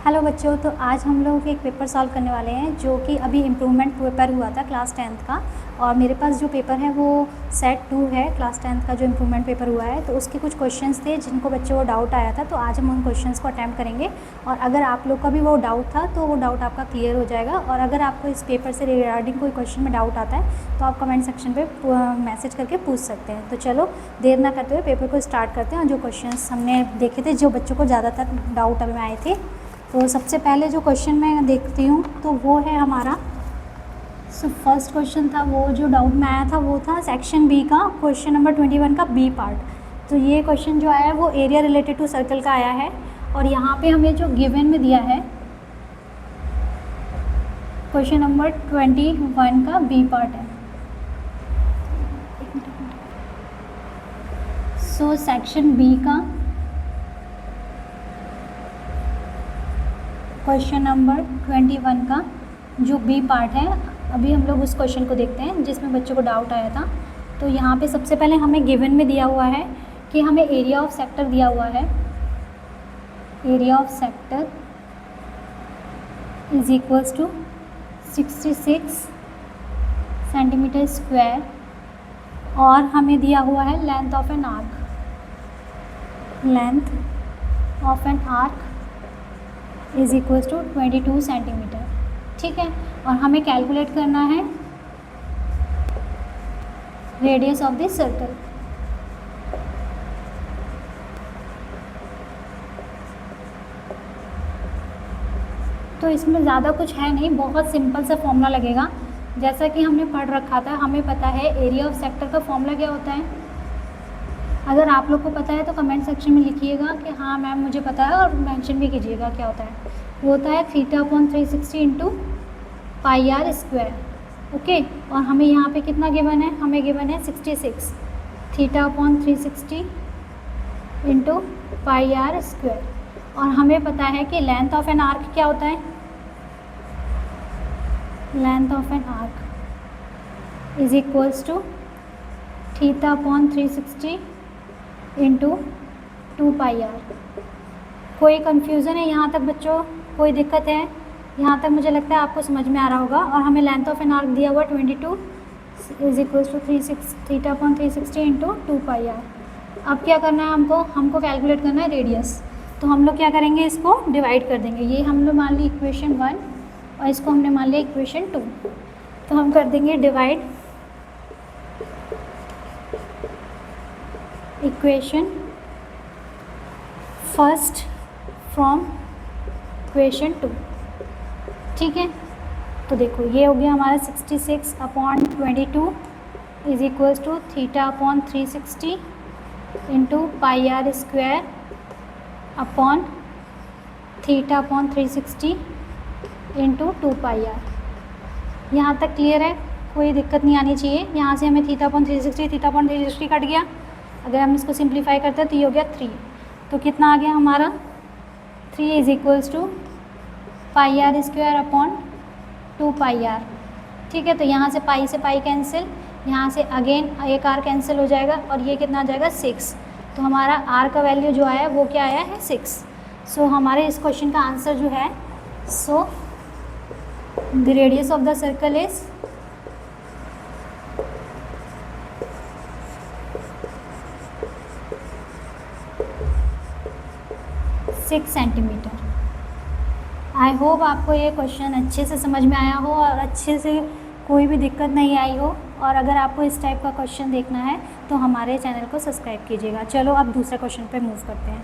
Hello बच्चों, तो आज हम लोग एक पेपर सॉल्व करने वाले हैं जो कि अभी इम्प्रूवमेंट पेपर हुआ था क्लास 10th का। और मेरे पास जो पेपर है वो सेट 2 है, क्लास 10th का जो इम्प्रूवमेंट पेपर हुआ है। तो उसके कुछ क्वेश्चंस थे जिनको बच्चों को डाउट आया था, तो आज हम उन क्वेश्चंस को अटैम्प्ट करेंगे। और अगर आप लोग का भी वो डाउट था तो वो डाउट आपका क्लियर हो जाएगा। और अगर आपको इस पेपर से रिगार्डिंग कोई क्वेश्चन में डाउट आता है तो आप कमेंट सेक्शन पर मैसेज करके पूछ सकते हैं। तो चलो देर ना करते हुए पेपर को स्टार्ट करते हैं। और जो क्वेश्चन हमने देखे थे, जो बच्चों को ज़्यादातर डाउट अभी में आए थे, तो सबसे पहले जो क्वेश्चन मैं देखती हूँ तो वो है हमारा फर्स्ट क्वेश्चन था। वो जो डाउट में आया था वो था सेक्शन बी का, क्वेश्चन नंबर 21 का बी पार्ट। तो ये क्वेश्चन जो आया है वो एरिया रिलेटेड टू सर्कल का आया है। और यहाँ पे हमें जो गिवन में दिया है क्वेश्चन नंबर 21 का बी पार्ट है। सो सेक्शन बी का क्वेश्चन नंबर 21 का जो बी पार्ट है, अभी हम लोग उस क्वेश्चन को देखते हैं जिसमें बच्चों को डाउट आया था। तो यहाँ पे सबसे पहले हमें गिवन में दिया हुआ है कि हमें एरिया ऑफ सेक्टर दिया हुआ है। Area of sector is equals to 66 centimetre square. और हमें दिया हुआ है length of an arc. Length of an arc is equals to 22 centimetre. ठीक है, और हमें कैलकुलेट करना है रेडियस ऑफ दिस सर्कल। तो इसमें ज़्यादा कुछ है नहीं, बहुत सिंपल सा फॉर्मूला लगेगा। जैसा कि हमने पढ़ रखा था, हमें पता है एरिया ऑफ सेक्टर का फॉर्मूला क्या होता है। अगर आप लोग को पता है तो कमेंट सेक्शन में लिखिएगा कि हाँ मैम मुझे पता है, और मेंशन भी कीजिएगा क्या होता है। वो होता है θ/360 into pi r square. Okay, और हमें यहाँ पे कितना गिवन है, हमें गिवन है 66 θ/360 इंटू पाई आर स्क्वायर। और हमें पता है कि लेंथ ऑफ एन आर्क क्या होता है। Length of an arc is equals to θ/360 into 2 pi r. कोई कन्फ्यूज़न है यहाँ तक बच्चों, कोई दिक्कत है यहाँ तक? मुझे लगता है आपको समझ में आ रहा होगा। और हमें लेंथ ऑफ एन आर्क दिया हुआ 22 is equals to θ/360 into 2 pi r. अब क्या करना है हमको कैलकुलेट करना है रेडियस। तो हम लोग क्या करेंगे, इसको डिवाइड कर देंगे। ये हम लोग मान ली इक्वेशन 1 और इसको हमने मान लिया इक्वेशन 2। तो हम कर देंगे divide equation first from equation 2। ठीक है, तो देखो ये हो गया हमारा 66/22 is equals to θ/360 into pi r square upon θ/360 into 2 pi r. यहाँ तक क्लियर है, कोई दिक्कत नहीं आनी चाहिए। यहाँ से हमें θ/360 कट गया। अगर हम इसको सिंप्लीफाई करते हैं तो ये हो गया 3। तो कितना आ गया हमारा 3 is equals to pi r square upon 2 pi r. ठीक है, तो यहाँ से पाई कैंसिल, यहाँ से अगेन एक आर कैंसिल हो जाएगा और ये कितना आ जाएगा 6। तो हमारा आर का वैल्यू जो आया वो क्या आया है 6। सो हमारे इस क्वेश्चन का आंसर जो है, so the radius of the circle is 6 centimetre. I hope आपको ये क्वेश्चन अच्छे से समझ में आया हो और अच्छे से कोई भी दिक्कत नहीं आई हो। और अगर आपको इस टाइप का क्वेश्चन देखना है तो हमारे चैनल को सब्सक्राइब कीजिएगा। चलो अब दूसरे क्वेश्चन पे मूव करते हैं।